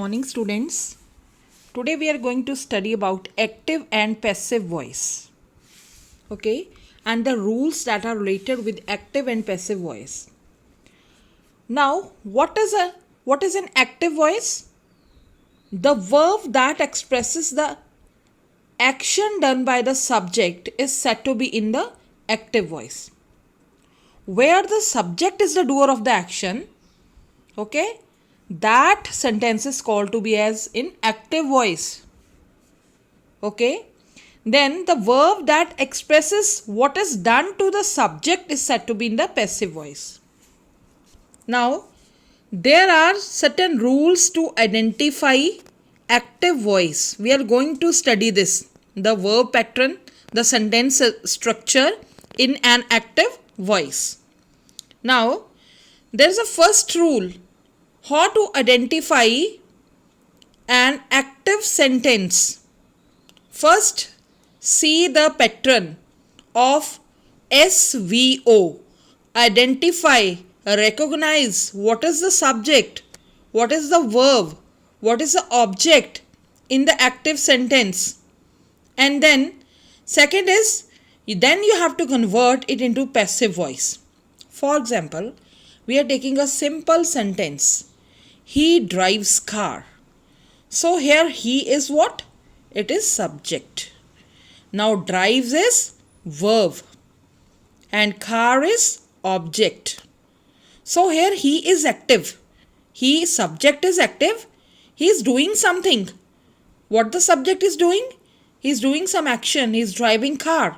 morning, students. Today we are going to study about active and passive voice. Okay, and the rules that are related with active and passive voice. Now, what is an active voice? The verb that expresses the action done by the subject is said to be in the active voice. Where the subject is the doer of the action, okay, that sentence is called to be as in active voice. Okay, then the verb that expresses what is done to the subject is said to be in the passive voice. Now, there are certain rules to identify active voice. We are going to study this, the verb pattern, the sentence structure in an active voice. Now, there is a first rule. How to identify an active sentence? First, see the pattern of SVO. Identify, recognize what is the subject, what is the verb, what is the object in the active sentence. And then, second is, then you have to convert it into passive voice. For example, we are taking a simple sentence. He drives car. So here he is what? It is subject. Now drives is verb and car is object. So here he is active. He subject is active. He is doing something. What the subject is doing? He is doing some action. He is driving car.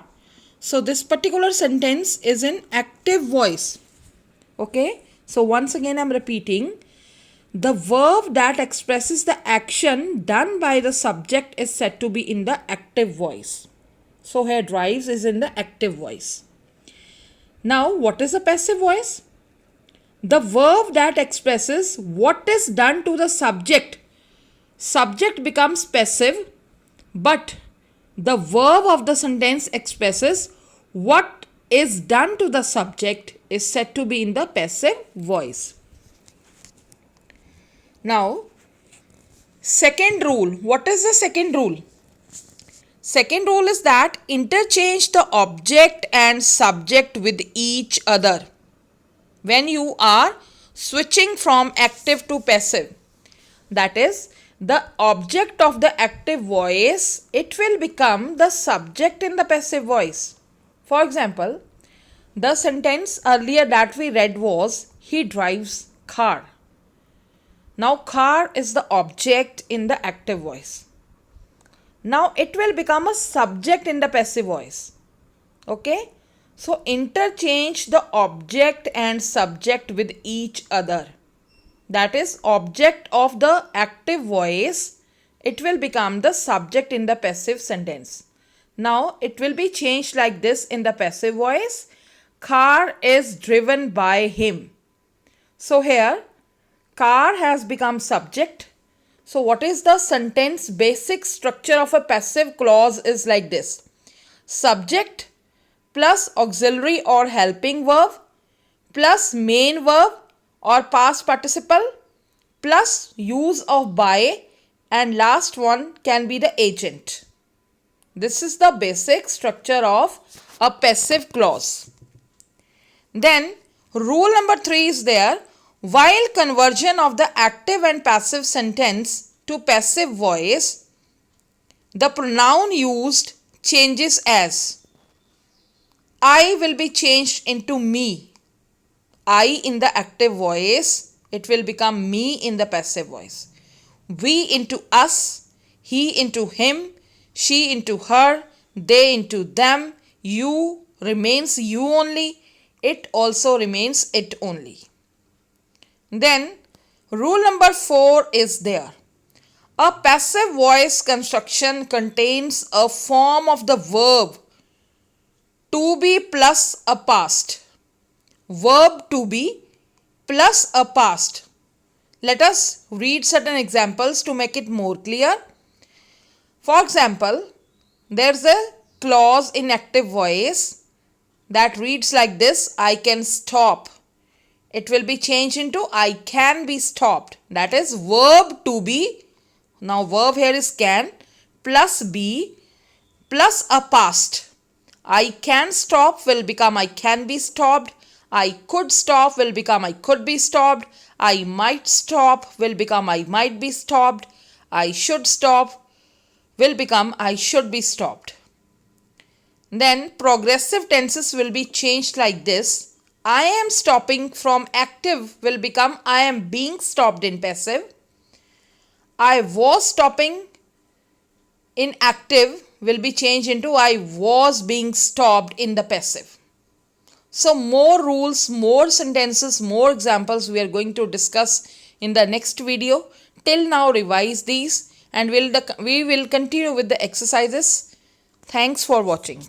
So this particular sentence is in active voice. Okay. So once again I am repeating. The verb that expresses the action done by the subject is said to be in the active voice. So here drives is in the active voice. Now what is a passive voice? The verb that expresses what is done to the subject. Subject becomes passive, but the verb of the sentence expresses what is done to the subject is said to be in the passive voice. Now, second rule. What is the second rule? Second rule is that interchange the object and subject with each other when you are switching from active to passive. That is, the object of the active voice, it will become the subject in the passive voice. For example, the sentence earlier that we read was, he drives car. Now car is the object in the active voice. Now it will become a subject in the passive voice. Okay. So interchange the object and subject with each other. That is, object of the active voice, it will become the subject in the passive sentence. Now it will be changed like this in the passive voice. Car is driven by him. So here car has become subject. So what is the sentence basic structure of a passive clause is like this. Subject plus auxiliary or helping verb plus main verb or past participle plus use of by, and last one can be the agent. This is the basic structure of a passive clause. Then rule number 3 is there. While conversion of the active and passive sentence to passive voice, the pronoun used changes as I will be changed into me. I in the active voice, it will become me in the passive voice. We into us, he into him, she into her, they into them, you remains you only, it also remains it only. Then rule number 4 is there. A passive voice construction contains a form of the verb to be plus a past. Verb to be plus a past. Let us read certain examples to make it more clear. For example, there's a clause in active voice that reads like this. I can stop. it will be changed into I can be stopped. That is verb to be. Now verb here is can plus be plus a past. I can stop will become I can be stopped. I could stop will become I could be stopped. I might stop will become I might be stopped. I should stop will become I should be stopped. Then progressive tenses will be changed like this. I am stopping from active will become I am being stopped in passive. I was stopping in active will be changed into I was being stopped in the passive. So more rules, more sentences, more examples we are going to discuss in the next video. Till now revise these and we will continue with the exercises. Thanks for watching.